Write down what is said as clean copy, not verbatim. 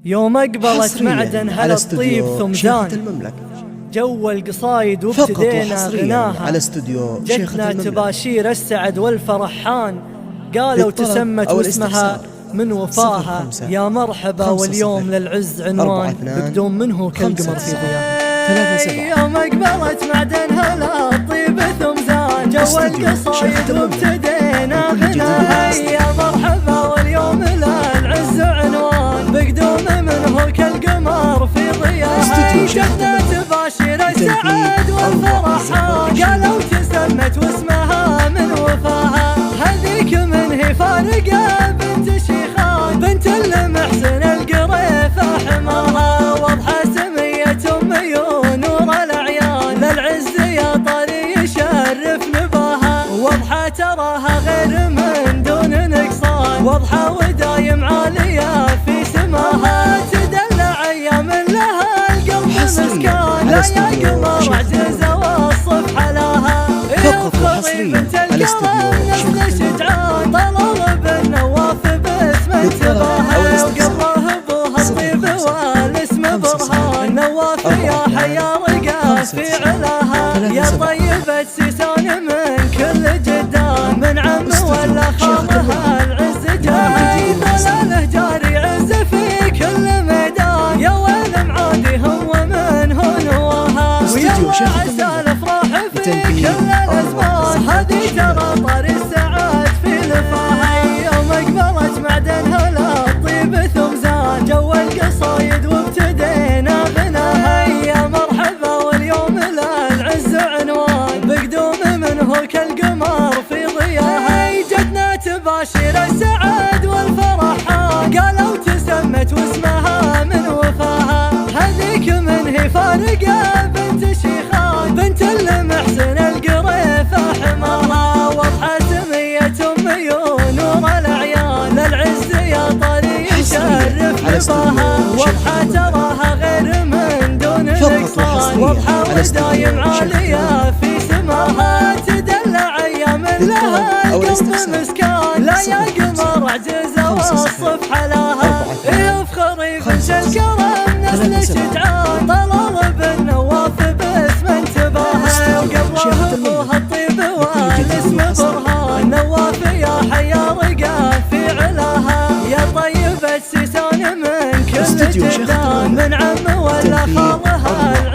يوم أقبلت معدن هل الطيب ثم زان جو القصايد وابتدينا غناها على استوديو جتنا تباشير السعد والفرحان قالوا تسمت واسمها من وفاها يا مرحبا واليوم للعز عنوان بقدوم منه كالقمر في ضياء يوم أقبلت معدن هل الطيب ثم زان جو القصايد وابتدينا غناها يا مرحبا واليوم للعز عنوان بقدوم منه كالقمر في ضياء جتنا تباشير السعد والفرحان قالوا تسمت واسمها من وفاها هذيك من هي فارقة بنت شيخان بنت المحسن القريفة حماها واضحة سمية ونور الأعيان للعز يا طري يشرف نباها واضحة تراها غير من دون نقصان واضحة ودايم عالية في سماها تدلع أيام لها القلب مسكان لا يا قمر عجزة والصف حلاها يفخري بنت الكرم نسل شجعان طلال بن نواف باسم انتباها وقبله ابوها الطيب والاسم برهان نواف يا حيا رقاس في علاها يا طيبة سيسان من كل جدان من عم ولا خالها العز جاي ضلاله جاري عز في كل ميدان يا ويل معادي هو من نواها ويا عسى الافراح في كل الازمان هذه ترى طاري السعاد في لفاها يوم اقبلت معدن هلا الطيب ثم زان جو القصايد وابتدينا غناها يا مرحبا واليوم للعز عنوان بقدوم منه كالقمر في ضياها جتنا تباشير السعد والفرحان قالوا تسمت واسمها من وفاها هذيك من هي فارقة بنت شيخان بنت المحسن القريفة حماها واضحة سمية ونور الأعيان للعز يا طري يشرف نباها واضحة تراها غير من دون نقصان واضحة ودايم عالية في سماها تدلع أيام لها القلب مسكان لا يا قمر عجزة والصف حلاها يفخري بنت الكرم نسل شجعان طلال بن نواف باسم انتباها وقبله ابوها الطيب والاسم برهان نواف يا حيا رقاف في علاها يا طيبة سيسان من كل جدان من عم ولا خالها